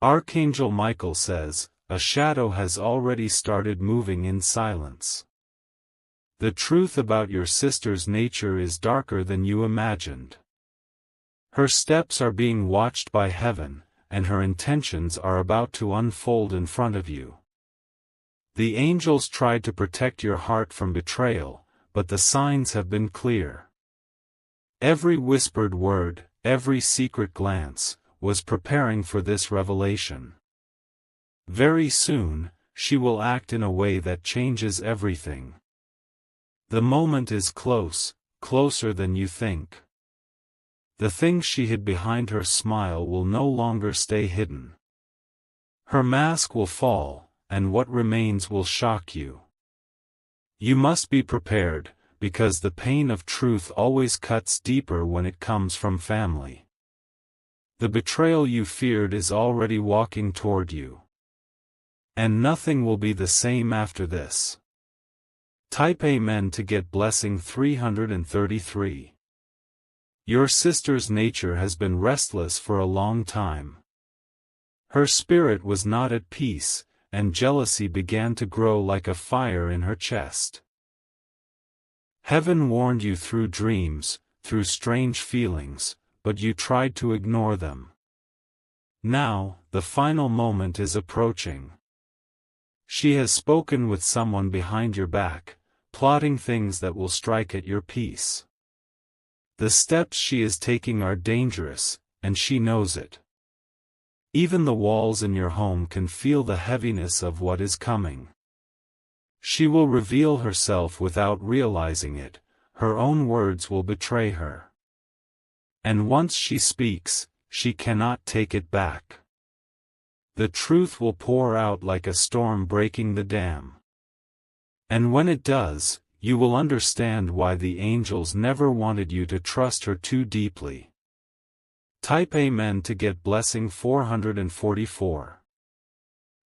Archangel Michael says, a shadow has already started moving in silence. The truth about your sister's nature is darker than you imagined. Her steps are being watched by heaven, and her intentions are about to unfold in front of you. The angels tried to protect your heart from betrayal, but the signs have been clear. Every whispered word, every secret glance, was preparing for this revelation. Very soon, she will act in a way that changes everything. The moment is close, closer than you think. The things she hid behind her smile will no longer stay hidden. Her mask will fall, and what remains will shock you. You must be prepared, because the pain of truth always cuts deeper when it comes from family. The betrayal you feared is already walking toward you. And nothing will be the same after this. Type Amen to get blessing 333. Your sister's nature has been restless for a long time. Her spirit was not at peace, and jealousy began to grow like a fire in her chest. Heaven warned you through dreams, through strange feelings, but you tried to ignore them. Now, the final moment is approaching. She has spoken with someone behind your back, plotting things that will strike at your peace. The steps she is taking are dangerous, and she knows it. Even the walls in your home can feel the heaviness of what is coming. She will reveal herself without realizing it, her own words will betray her. And once she speaks, she cannot take it back. The truth will pour out like a storm breaking the dam. And when it does, you will understand why the angels never wanted you to trust her too deeply. Type Amen to get blessing 444.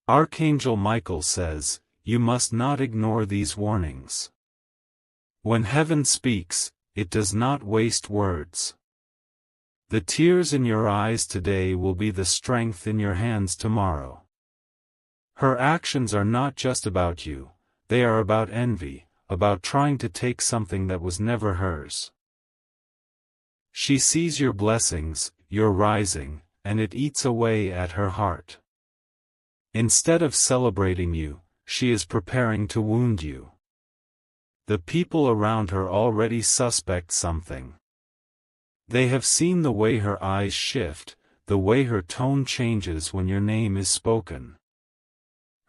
Archangel Michael says, you must not ignore these warnings. When heaven speaks, it does not waste words. The tears in your eyes today will be the strength in your hands tomorrow. Her actions are not just about you, they are about envy, about trying to take something that was never hers. She sees your blessings, your rising, and it eats away at her heart. Instead of celebrating you, she is preparing to wound you. The people around her already suspect something. They have seen the way her eyes shift, the way her tone changes when your name is spoken.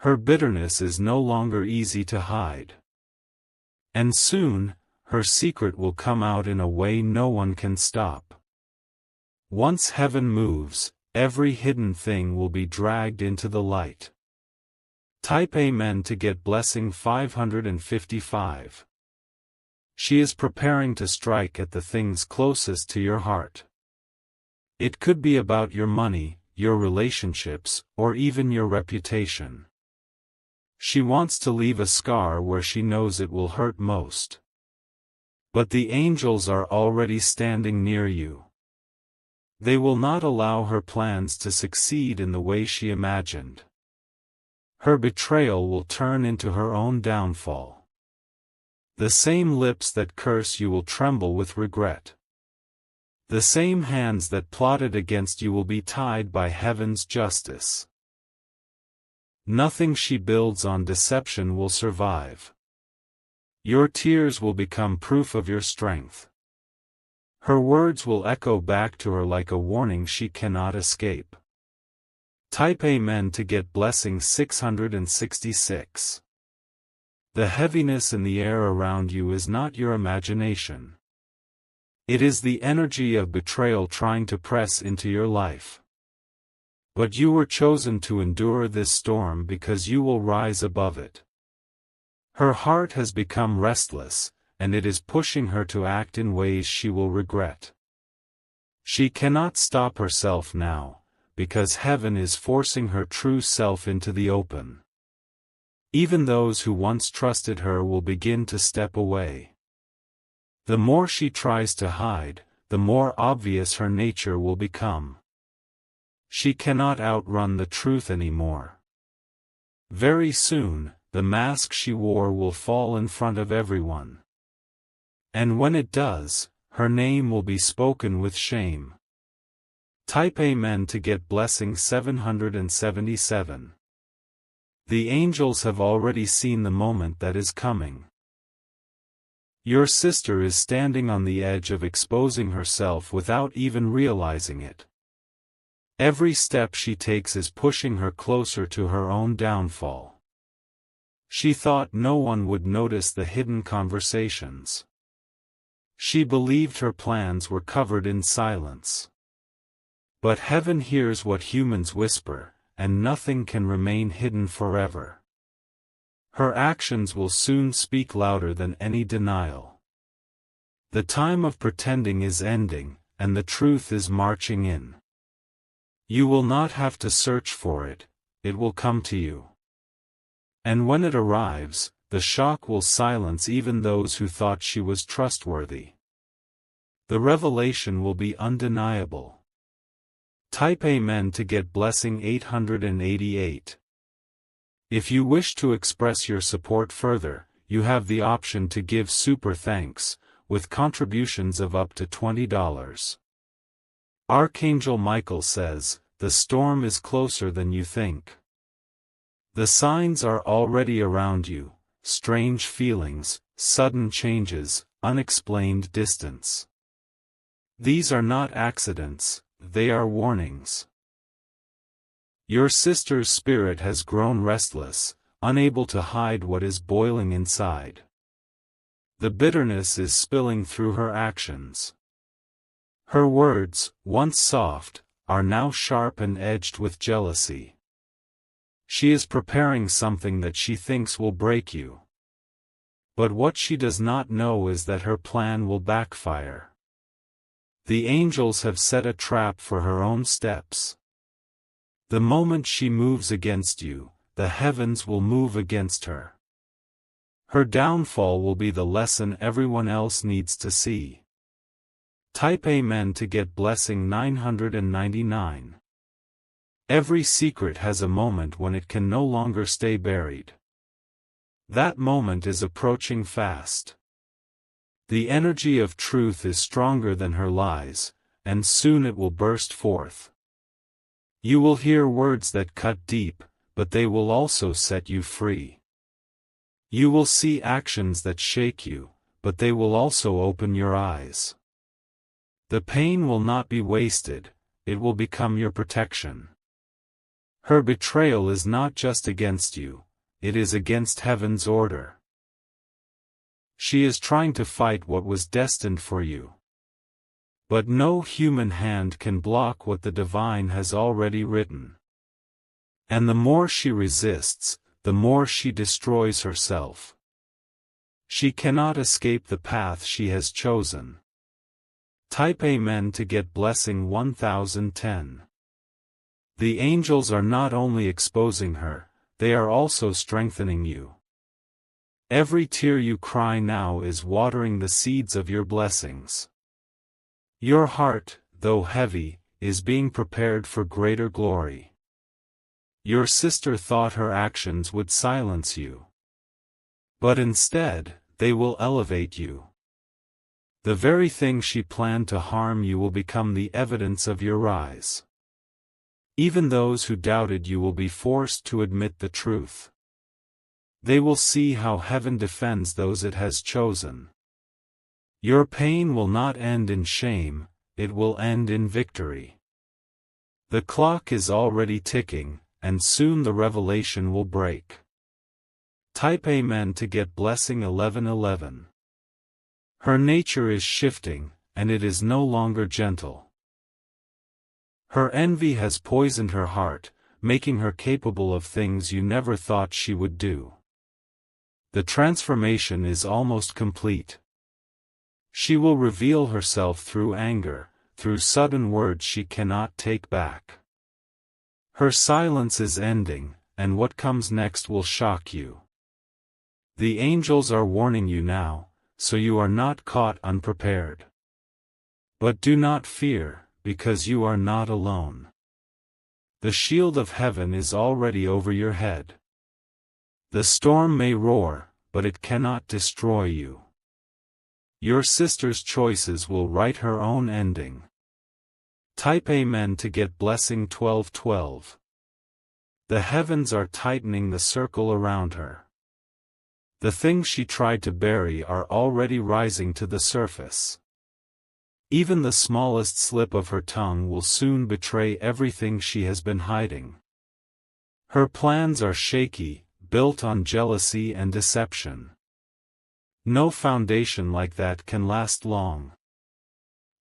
Her bitterness is no longer easy to hide. And soon, her secret will come out in a way no one can stop. Once heaven moves, every hidden thing will be dragged into the light. Type Amen to get blessing 555. She is preparing to strike at the things closest to your heart. It could be about your money, your relationships, or even your reputation. She wants to leave a scar where she knows it will hurt most. But the angels are already standing near you. They will not allow her plans to succeed in the way she imagined. Her betrayal will turn into her own downfall. The same lips that curse you will tremble with regret. The same hands that plotted against you will be tied by heaven's justice. Nothing she builds on deception will survive. Your tears will become proof of your strength. Her words will echo back to her like a warning she cannot escape. Type Amen to get blessing 666. The heaviness in the air around you is not your imagination. It is the energy of betrayal trying to press into your life. But you were chosen to endure this storm because you will rise above it. Her heart has become restless, and it is pushing her to act in ways she will regret. She cannot stop herself now, because heaven is forcing her true self into the open. Even those who once trusted her will begin to step away. The more she tries to hide, the more obvious her nature will become. She cannot outrun the truth anymore. Very soon, the mask she wore will fall in front of everyone. And when it does, her name will be spoken with shame. Type Amen to get blessing 777. The angels have already seen the moment that is coming. Your sister is standing on the edge of exposing herself without even realizing it. Every step she takes is pushing her closer to her own downfall. She thought no one would notice the hidden conversations. She believed her plans were covered in silence. But heaven hears what humans whisper, and nothing can remain hidden forever. Her actions will soon speak louder than any denial. The time of pretending is ending, and the truth is marching in. You will not have to search for it, it will come to you. And when it arrives, the shock will silence even those who thought she was trustworthy. The revelation will be undeniable. Type Amen to get blessing 888. If you wish to express your support further, you have the option to give super thanks, with contributions of up to $20. Archangel Michael says, the storm is closer than you think. The signs are already around you, strange feelings, sudden changes, unexplained distance. These are not accidents, they are warnings. Your sister's spirit has grown restless, unable to hide what is boiling inside. The bitterness is spilling through her actions. Her words, once soft, are now sharp and edged with jealousy. She is preparing something that she thinks will break you. But what she does not know is that her plan will backfire. The angels have set a trap for her own steps. The moment she moves against you, the heavens will move against her. Her downfall will be the lesson everyone else needs to see. Type Amen to get blessing 999. Every secret has a moment when it can no longer stay buried. That moment is approaching fast. The energy of truth is stronger than her lies, and soon it will burst forth. You will hear words that cut deep, but they will also set you free. You will see actions that shake you, but they will also open your eyes. The pain will not be wasted, it will become your protection. Her betrayal is not just against you, it is against heaven's order. She is trying to fight what was destined for you. But no human hand can block what the divine has already written. And the more she resists, the more she destroys herself. She cannot escape the path she has chosen. Type Amen to get blessing 1010. The angels are not only exposing her, they are also strengthening you. Every tear you cry now is watering the seeds of your blessings. Your heart, though heavy, is being prepared for greater glory. Your sister thought her actions would silence you. But instead, they will elevate you. The very thing she planned to harm you will become the evidence of your rise. Even those who doubted you will be forced to admit the truth. They will see how heaven defends those it has chosen. Your pain will not end in shame, it will end in victory. The clock is already ticking, and soon the revelation will break. Type Amen to get blessing 1111. Her nature is shifting, and it is no longer gentle. Her envy has poisoned her heart, making her capable of things you never thought she would do. The transformation is almost complete. She will reveal herself through anger, through sudden words she cannot take back. Her silence is ending, and what comes next will shock you. The angels are warning you now, so you are not caught unprepared. But do not fear, because you are not alone. The shield of heaven is already over your head. The storm may roar, but it cannot destroy you. Your sister's choices will write her own ending. Type Amen to get blessing 1212. The heavens are tightening the circle around her. The things she tried to bury are already rising to the surface. Even the smallest slip of her tongue will soon betray everything she has been hiding. Her plans are shaky, built on jealousy and deception. No foundation like that can last long.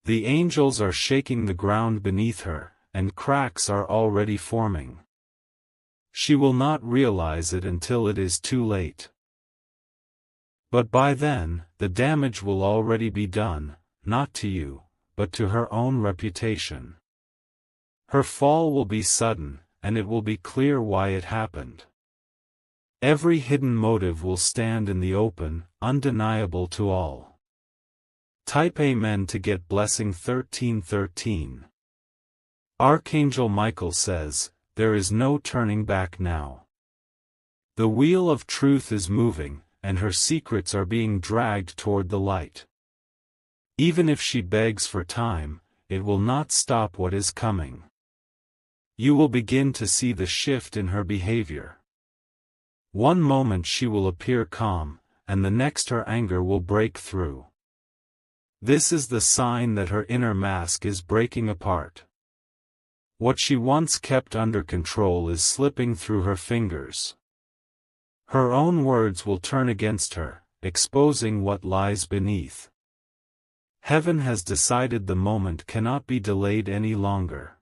The angels are shaking the ground beneath her, and cracks are already forming. She will not realize it until it is too late. But by then, the damage will already be done, not to you, but to her own reputation. Her fall will be sudden, and it will be clear why it happened. Every hidden motive will stand in the open, undeniable to all. Type Amen to get blessing 1313. Archangel Michael says, there is no turning back now. The wheel of truth is moving, and her secrets are being dragged toward the light. Even if she begs for time, it will not stop what is coming. You will begin to see the shift in her behavior. One moment she will appear calm, and the next her anger will break through. This is the sign that her inner mask is breaking apart. What she once kept under control is slipping through her fingers. Her own words will turn against her, exposing what lies beneath. Heaven has decided the moment cannot be delayed any longer.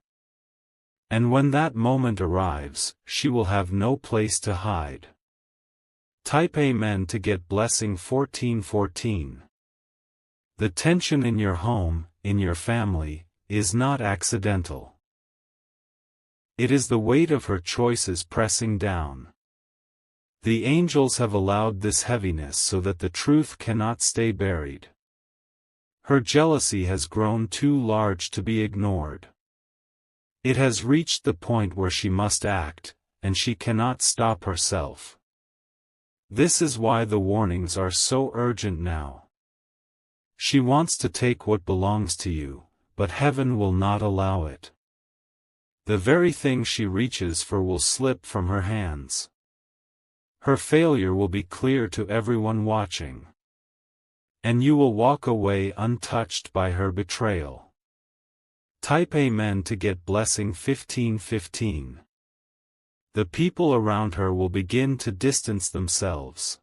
And when that moment arrives, she will have no place to hide. Type Amen to get blessing 1414. The tension in your home, in your family, is not accidental. It is the weight of her choices pressing down. The angels have allowed this heaviness so that the truth cannot stay buried. Her jealousy has grown too large to be ignored. It has reached the point where she must act, and she cannot stop herself. This is why the warnings are so urgent now. She wants to take what belongs to you, but heaven will not allow it. The very thing she reaches for will slip from her hands. Her failure will be clear to everyone watching. And you will walk away untouched by her betrayal. Type Amen to get blessing 1515. The people around her will begin to distance themselves.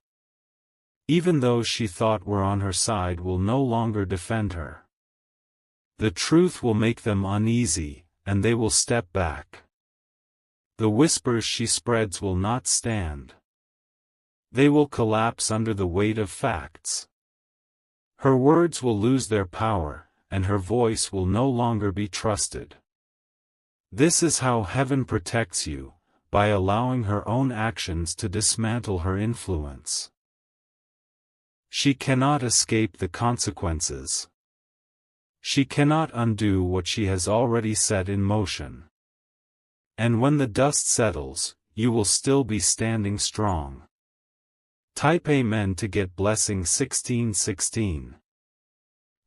Even those she thought were on her side will no longer defend her. The truth will make them uneasy, and they will step back. The whispers she spreads will not stand. They will collapse under the weight of facts. Her words will lose their power, and her voice will no longer be trusted. This is how heaven protects you, by allowing her own actions to dismantle her influence. She cannot escape the consequences. She cannot undo what she has already set in motion. And when the dust settles, you will still be standing strong. Type Amen to get blessing 1616.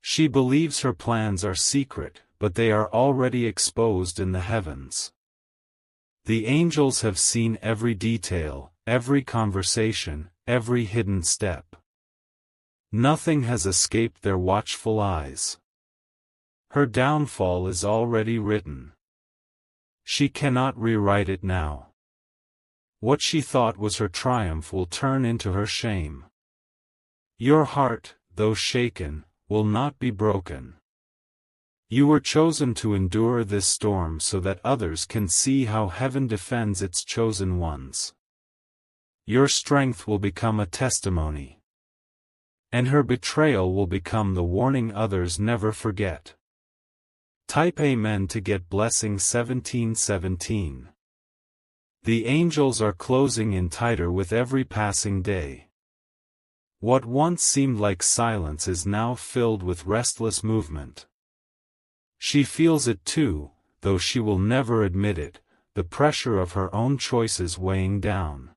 She believes her plans are secret, but they are already exposed in the heavens. The angels have seen every detail, every conversation, every hidden step. Nothing has escaped their watchful eyes. Her downfall is already written. She cannot rewrite it now. What she thought was her triumph will turn into her shame. Your heart, though shaken, will not be broken. You were chosen to endure this storm so that others can see how heaven defends its chosen ones. Your strength will become a testimony. And her betrayal will become the warning others never forget. Type Amen to get blessing 1717. The angels are closing in tighter with every passing day. What once seemed like silence is now filled with restless movement. She feels it too, though she will never admit it, the pressure of her own choices weighing down.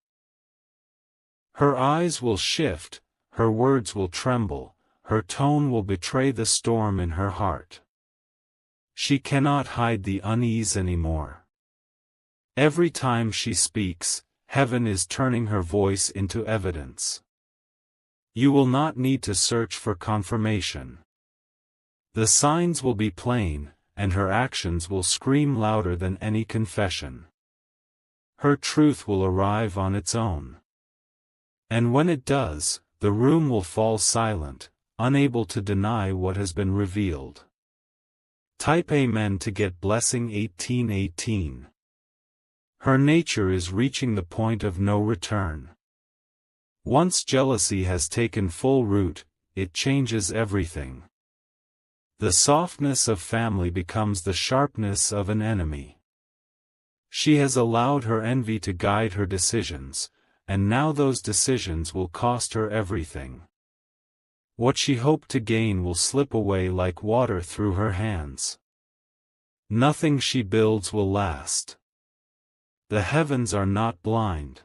Her eyes will shift, her words will tremble, her tone will betray the storm in her heart. She cannot hide the unease anymore. Every time she speaks, heaven is turning her voice into evidence. You will not need to search for confirmation. The signs will be plain, and her actions will scream louder than any confession. Her truth will arrive on its own. And when it does, the room will fall silent, unable to deny what has been revealed. Type Amen to get blessing 1818. Her nature is reaching the point of no return. Once jealousy has taken full root, it changes everything. The softness of family becomes the sharpness of an enemy. She has allowed her envy to guide her decisions, and now those decisions will cost her everything. What she hoped to gain will slip away like water through her hands. Nothing she builds will last. The heavens are not blind.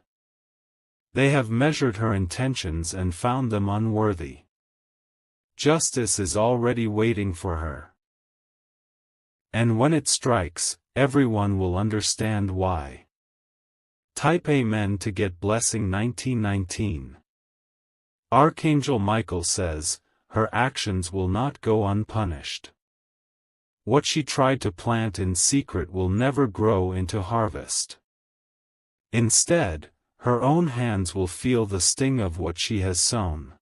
They have measured her intentions and found them unworthy. Justice is already waiting for her. And when it strikes, everyone will understand why. Type Amen to get blessing 1919. Archangel Michael says, her actions will not go unpunished. What she tried to plant in secret will never grow into harvest. Instead, her own hands will feel the sting of what she has sown.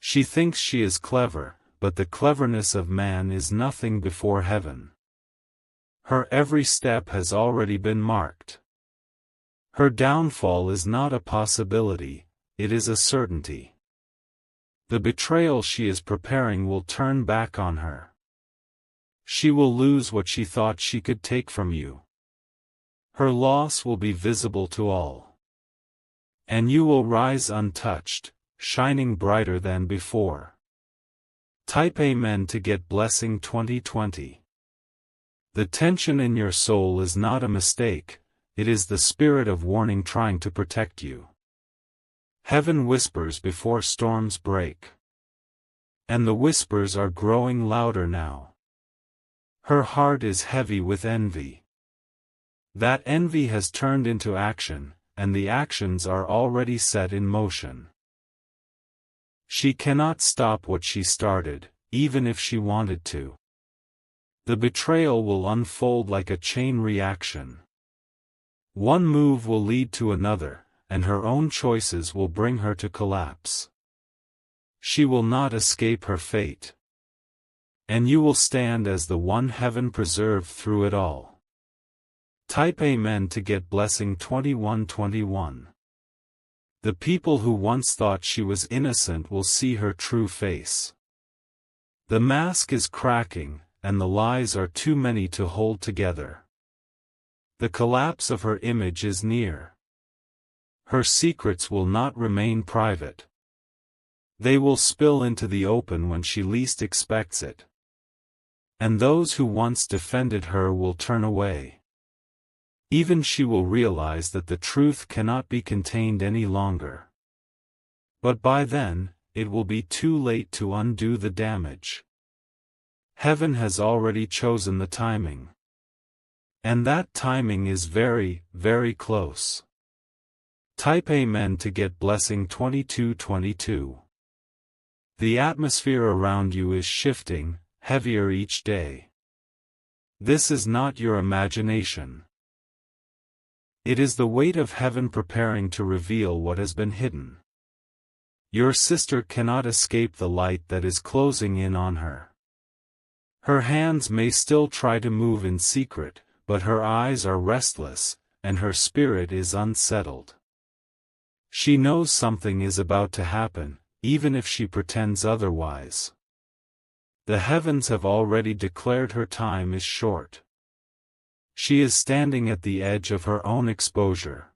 She thinks she is clever, but the cleverness of man is nothing before heaven. Her every step has already been marked. Her downfall is not a possibility, it is a certainty. The betrayal she is preparing will turn back on her. She will lose what she thought she could take from you. Her loss will be visible to all. And you will rise untouched, shining brighter than before. Type Amen to get blessing 2020. The tension in your soul is not a mistake, it is the spirit of warning trying to protect you. Heaven whispers before storms break. And the whispers are growing louder now. Her heart is heavy with envy. That envy has turned into action, and the actions are already set in motion. She cannot stop what she started, even if she wanted to. The betrayal will unfold like a chain reaction. One move will lead to another, and her own choices will bring her to collapse. She will not escape her fate. And you will stand as the one heaven preserved through it all. Type Amen to get blessing 2121. The people who once thought she was innocent will see her true face. The mask is cracking, and the lies are too many to hold together. The collapse of her image is near. Her secrets will not remain private. They will spill into the open when she least expects it. And those who once defended her will turn away. Even she will realize that the truth cannot be contained any longer. But by then, it will be too late to undo the damage. Heaven has already chosen the timing. And that timing is very, very close. Type Amen to get blessing 2222. The atmosphere around you is shifting, heavier each day. This is not your imagination. It is the weight of heaven preparing to reveal what has been hidden. Your sister cannot escape the light that is closing in on her. Her hands may still try to move in secret, but her eyes are restless, and her spirit is unsettled. She knows something is about to happen, even if she pretends otherwise. The heavens have already declared her time is short. She is standing at the edge of her own exposure.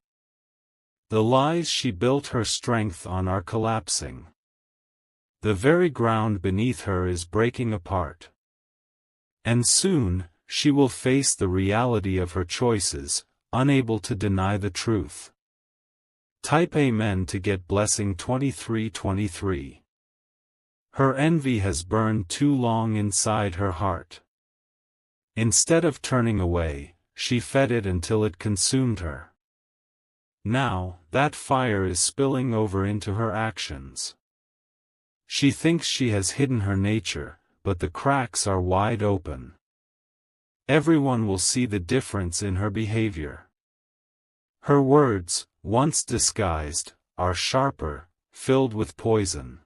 The lies she built her strength on are collapsing. The very ground beneath her is breaking apart. And soon, she will face the reality of her choices, unable to deny the truth. Type Amen to get blessing 2323. Her envy has burned too long inside her heart. Instead of turning away, she fed it until it consumed her. Now, that fire is spilling over into her actions. She thinks she has hidden her nature, but the cracks are wide open. Everyone will see the difference in her behavior. Her words, once disguised, are sharper, filled with poison.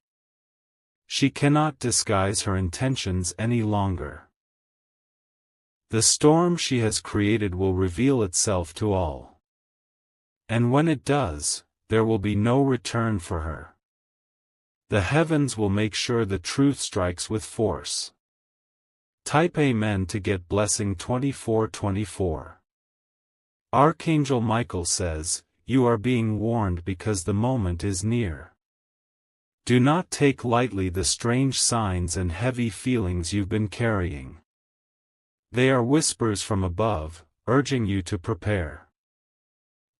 She cannot disguise her intentions any longer. The storm she has created will reveal itself to all. And when it does, there will be no return for her. The heavens will make sure the truth strikes with force. Type Amen to get blessing 2424. Archangel Michael says, "You are being warned because the moment is near." Do not take lightly the strange signs and heavy feelings you've been carrying. They are whispers from above, urging you to prepare.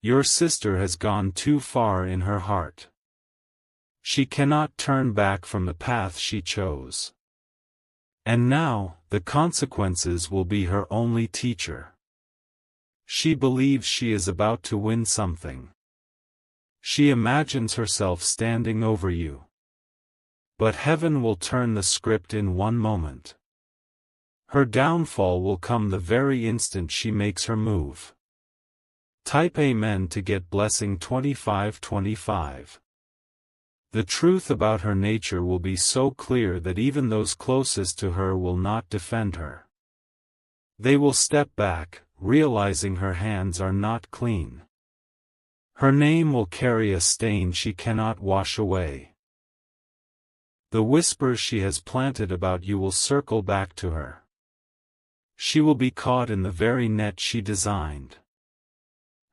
Your sister has gone too far in her heart. She cannot turn back from the path she chose. And now, the consequences will be her only teacher. She believes she is about to win something. She imagines herself standing over you. But heaven will turn the script in one moment. Her downfall will come the very instant she makes her move. Type Amen to get blessing 2525. The truth about her nature will be so clear that even those closest to her will not defend her. They will step back, realizing her hands are not clean. Her name will carry a stain she cannot wash away. The whispers she has planted about you will circle back to her. She will be caught in the very net she designed.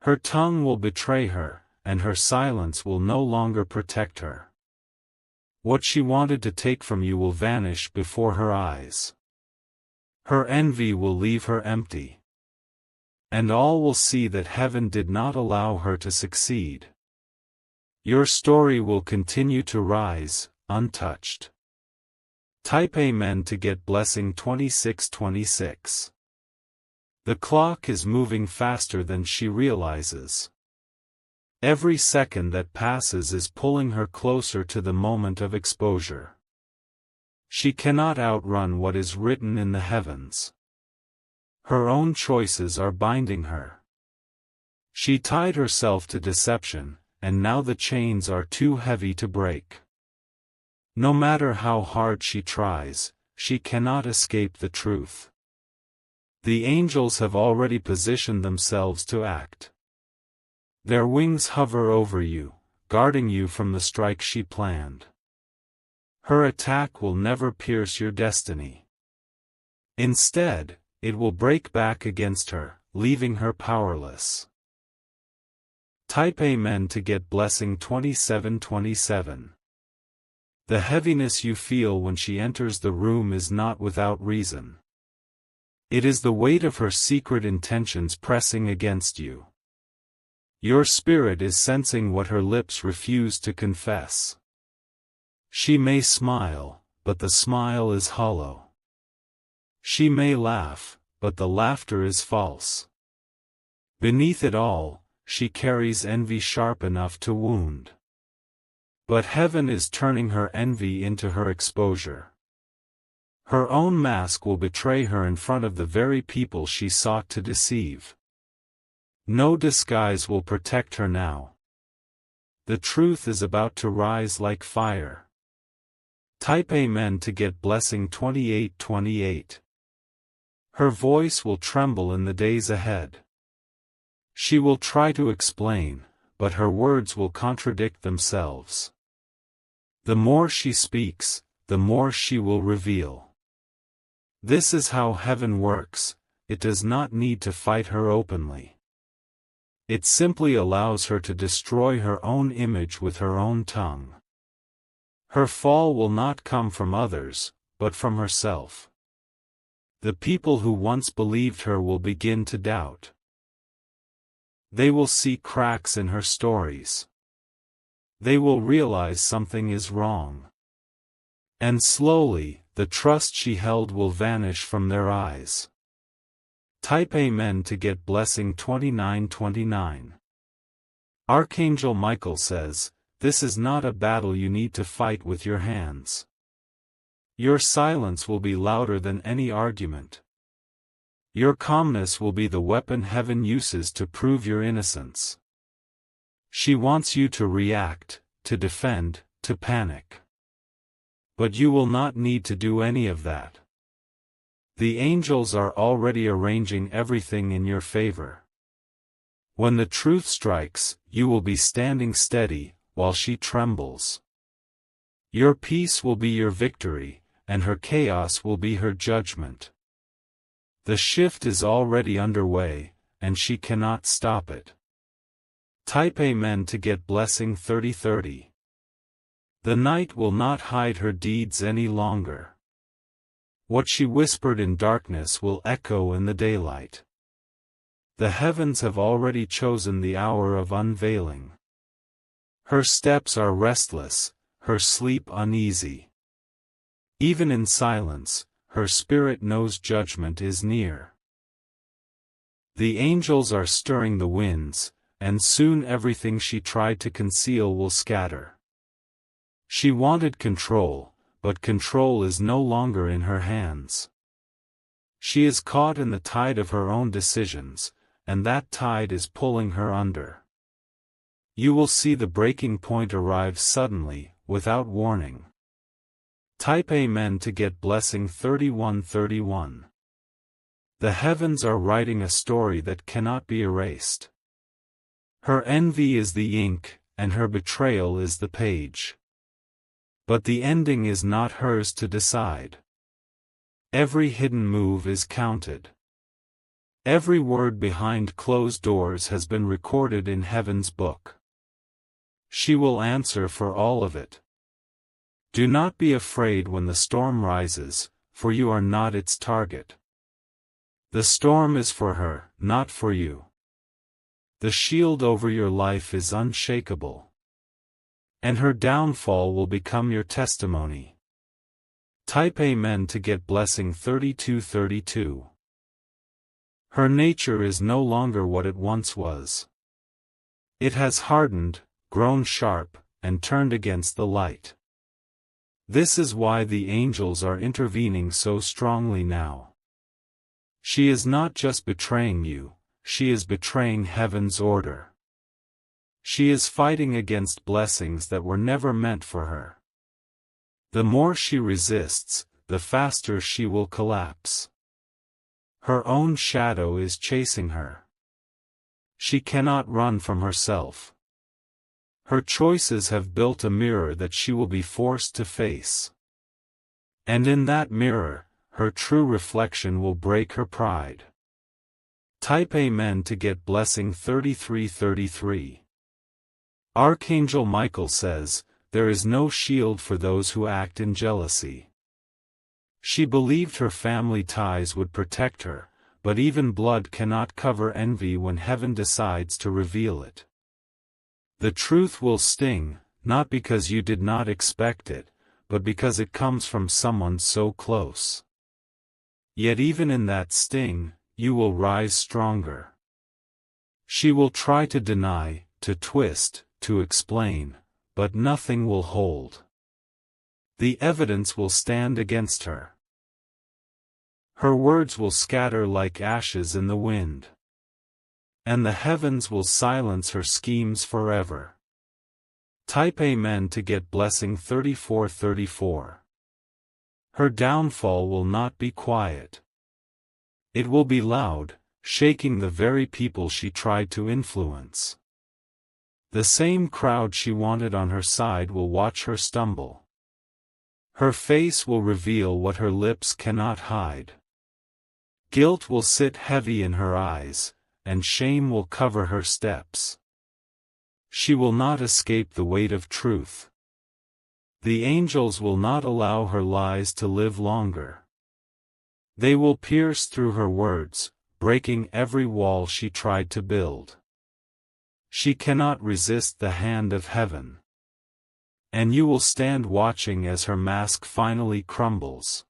Her tongue will betray her, and her silence will no longer protect her. What she wanted to take from you will vanish before her eyes. Her envy will leave her empty. And all will see that heaven did not allow her to succeed. Your story will continue to rise, untouched. Type Amen to get blessing 2626. The clock is moving faster than she realizes. Every second that passes is pulling her closer to the moment of exposure. She cannot outrun what is written in the heavens. Her own choices are binding her. She tied herself to deception, and now the chains are too heavy to break. No matter how hard she tries, she cannot escape the truth. The angels have already positioned themselves to act. Their wings hover over you, guarding you from the strike she planned. Her attack will never pierce your destiny. Instead, it will break back against her, leaving her powerless. Type Amen to get blessing 2727. The heaviness you feel when she enters the room is not without reason. It is the weight of her secret intentions pressing against you. Your spirit is sensing what her lips refuse to confess. She may smile, but the smile is hollow. She may laugh, but the laughter is false. Beneath it all, she carries envy sharp enough to wound. But heaven is turning her envy into her exposure. Her own mask will betray her in front of the very people she sought to deceive. No disguise will protect her now. The truth is about to rise like fire. Type Amen to get blessing 2828. Her voice will tremble in the days ahead. She will try to explain, but her words will contradict themselves. The more she speaks, the more she will reveal. This is how heaven works. It does not need to fight her openly. It simply allows her to destroy her own image with her own tongue. Her fall will not come from others, but from herself. The people who once believed her will begin to doubt. They will see cracks in her stories. They will realize something is wrong. And slowly, the trust she held will vanish from their eyes. Type Amen to get blessing 2929. Archangel Michael says, this is not a battle you need to fight with your hands. Your silence will be louder than any argument. Your calmness will be the weapon heaven uses to prove your innocence. She wants you to react, to defend, to panic. But you will not need to do any of that. The angels are already arranging everything in your favor. When the truth strikes, you will be standing steady, while she trembles. Your peace will be your victory, and her chaos will be her judgment. The shift is already underway, and she cannot stop it. Type Amen to get blessing 3030. The night will not hide her deeds any longer. What she whispered in darkness will echo in the daylight. The heavens have already chosen the hour of unveiling. Her steps are restless, her sleep uneasy. Even in silence, her spirit knows judgment is near. The angels are stirring the winds, and soon everything she tried to conceal will scatter. She wanted control, but control is no longer in her hands. She is caught in the tide of her own decisions, and that tide is pulling her under. You will see the breaking point arrive suddenly, without warning. Type Amen to get blessing 3131. The heavens are writing a story that cannot be erased. Her envy is the ink, and her betrayal is the page. But the ending is not hers to decide. Every hidden move is counted. Every word behind closed doors has been recorded in heaven's book. She will answer for all of it. Do not be afraid when the storm rises, for you are not its target. The storm is for her, not for you. The shield over your life is unshakable. And her downfall will become your testimony. Type Amen to get blessing 3232. Her nature is no longer what it once was. It has hardened, grown sharp, and turned against the light. This is why the angels are intervening so strongly now. She is not just betraying you, she is betraying heaven's order. She is fighting against blessings that were never meant for her. The more she resists, the faster she will collapse. Her own shadow is chasing her. She cannot run from herself. Her choices have built a mirror that she will be forced to face. And in that mirror, her true reflection will break her pride. Type Amen to get blessing 3333. Archangel Michael says, there is no shield for those who act in jealousy. She believed her family ties would protect her, but even blood cannot cover envy when heaven decides to reveal it. The truth will sting, not because you did not expect it, but because it comes from someone so close. Yet even in that sting, you will rise stronger. She will try to deny, to twist, to explain, but nothing will hold. The evidence will stand against her. Her words will scatter like ashes in the wind. And the heavens will silence her schemes forever. Type Amen to get blessing 3434. Her downfall will not be quiet. It will be loud, shaking the very people she tried to influence. The same crowd she wanted on her side will watch her stumble. Her face will reveal what her lips cannot hide. Guilt will sit heavy in her eyes, and shame will cover her steps. She will not escape the weight of truth. The angels will not allow her lies to live longer. They will pierce through her words, breaking every wall she tried to build. She cannot resist the hand of heaven. And you will stand watching as her mask finally crumbles.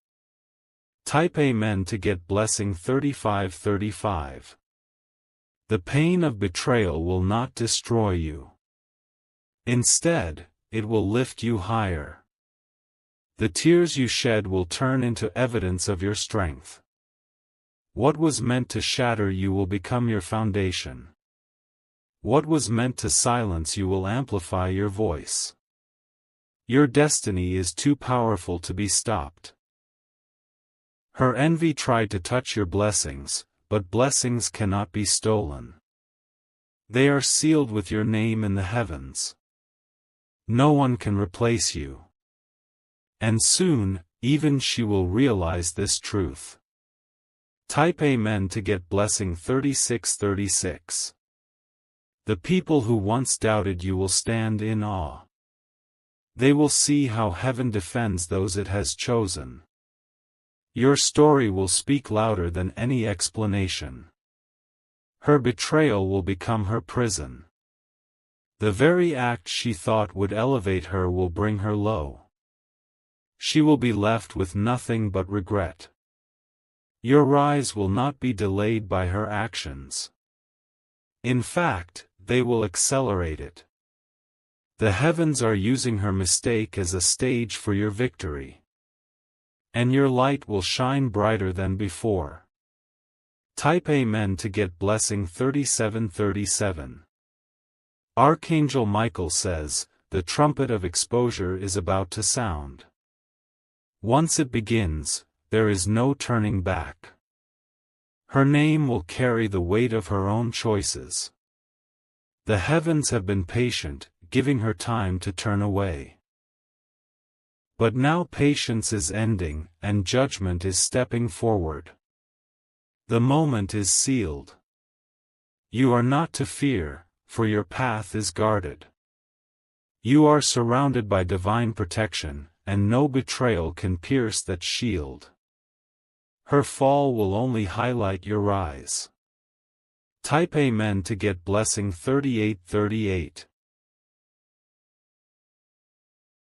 Type Amen to get blessing 3535. The pain of betrayal will not destroy you. Instead, it will lift you higher. The tears you shed will turn into evidence of your strength. What was meant to shatter you will become your foundation. What was meant to silence you will amplify your voice. Your destiny is too powerful to be stopped. Her envy tried to touch your blessings, but blessings cannot be stolen. They are sealed with your name in the heavens. No one can replace you. And soon, even she will realize this truth. Type Amen to get blessing 3636. The people who once doubted you will stand in awe. They will see how heaven defends those it has chosen. Your story will speak louder than any explanation. Her betrayal will become her prison. The very act she thought would elevate her will bring her low. She will be left with nothing but regret. Your rise will not be delayed by her actions. In fact, they will accelerate it. The heavens are using her mistake as a stage for your victory. And your light will shine brighter than before. Type Amen to get blessing 3737. Archangel Michael says, the trumpet of exposure is about to sound. Once it begins, there is no turning back. Her name will carry the weight of her own choices. The heavens have been patient, giving her time to turn away. But now patience is ending, and judgment is stepping forward. The moment is sealed. You are not to fear, for your path is guarded. You are surrounded by divine protection, and no betrayal can pierce that shield. Her fall will only highlight your rise. Type Amen to get blessing 3838.